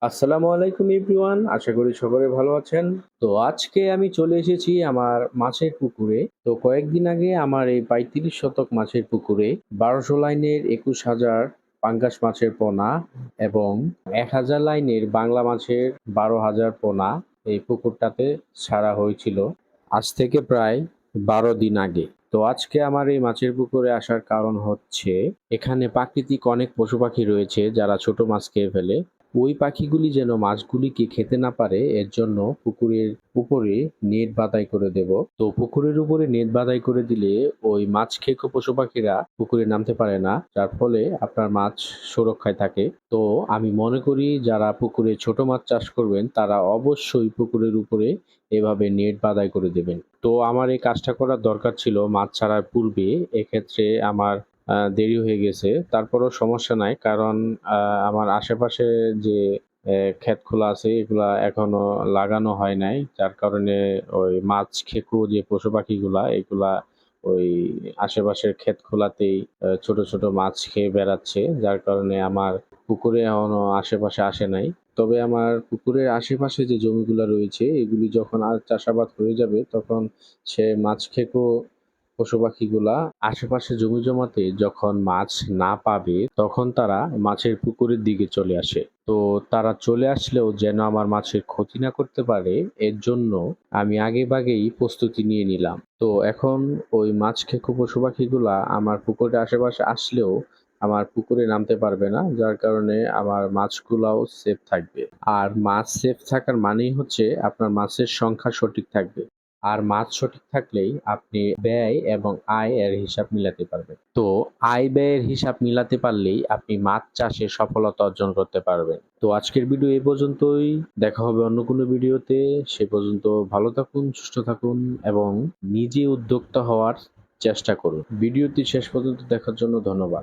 আসসালামু আলাইকুম এভরিওয়ান। আশা করি সকলে ভালো আছেন। তো আজকে আমি চলে এসেছি আমার মাছের পুকুরে। তো কয়েকদিন আগে আমার এই ৩৫ শতক মাছের পুকুরে ১২০০ লাইনের ২১,০০০ পাঙ্গাস মাছের পোনা এবং ১,০০০ লাইনের বাংলা মাছের ১২,০০০ পোনা এই পুকুরটাতে ছাড়া হয়েছিল আজ থেকে প্রায় ১২ দিন আগে। তো আজকে আমার এই মাছের পুকুরে আসার কারণ হচ্ছে এখানে প্রাকৃতিক অনেক পশু-পাখি রয়েছে যারা ছোট মাছ খেয়ে ফেলে। ওই পাখিগুলি যেন মাছগুলিকে খেতে না পারে এর জন্য পুকুরের উপরে নেট বাঁধাই করে দেব। তো পুকুরের উপরে নেট বাঁধাই করে দিলে ওই মাছ খেকো পশু পাখিরা পুকুরে নামতে পারে না, যার ফলে আপনার মাছ সুরক্ষায় থাকে। তো আমি মনে করি যারা পুকুরে ছোট মাছ চাষ করবেন তারা অবশ্যই পুকুরের উপরে এভাবে নেট বাঁধাই করে দেবেন। তো আমার এই কাজটা করার দরকার ছিল মাছ ছাড়ার পূর্বে। এক্ষেত্রে আমার দেরি হয়ে গেছে। তারপরেও সমস্যা নাই। কারণ আমার আশেপাশে যে ক্ষেতগুলা আছে এগুলা এখনো লাগানো হয় নাই। যার কারণে ওই মাছ খেকো যে পশু-পাখিগুলা এগুলা ওই আশেপাশের ক্ষেতগুলাতেই ছোট, ছোট মাছ খেয়ে বেড়াচ্ছে। যার কারণে আমার পুকুরে এখনো আশেপাশে আসে নাই। তবে আমার পুকুরের আশেপাশে যে জমিগুলা রয়েছে এগুলি যখন চাষাবাদ হয়ে যাবে তখন সে মাছ খেকো পশু-পাখিগুলা আশেপাশে জমি জমাতে যখন মাছ না পাবে তখন তারা মাছের পুকুরের দিকে চলে আসে। তো তারা চলে আসলেও যেন আমার মাছের ক্ষতি না করতে পারে এর জন্য আমি আগেভাগেই প্রস্তুতি নিয়ে নিলাম। তো এখন ওই মাছ খেকো পশু-পাখিগুলা আমার পুকুরের আশেপাশে আসলেও আমার পুকুরে নামতে পারবে না। যার কারণে আমার মাছগুলাও সেফ থাকবে। আর মাছ সেফ থাকার মানেই হচ্ছে আপনার মাছের সংখ্যা সঠিক থাকবে। আর মাছ সঠিক থাকলেই আপনি ব্যয় এবং আয় এর হিসাব মিলাতে পারবেন। তো আয় ব্যয়ের হিসাব মিলাতে পারলেই আপনি মাছ চাষে সফলতা অর্জন করতে পারবেন। তো আজকের ভিডিও এই পর্যন্তই। দেখা হবে অন্য কোনো ভিডিওতে। সে পর্যন্ত ভালো থাকুন, সুস্থ থাকুন এবং নিজে উদ্যোক্তা হওয়ার চেষ্টা করুন। ভিডিওটি শেষ পর্যন্ত দেখার জন্য ধন্যবাদ।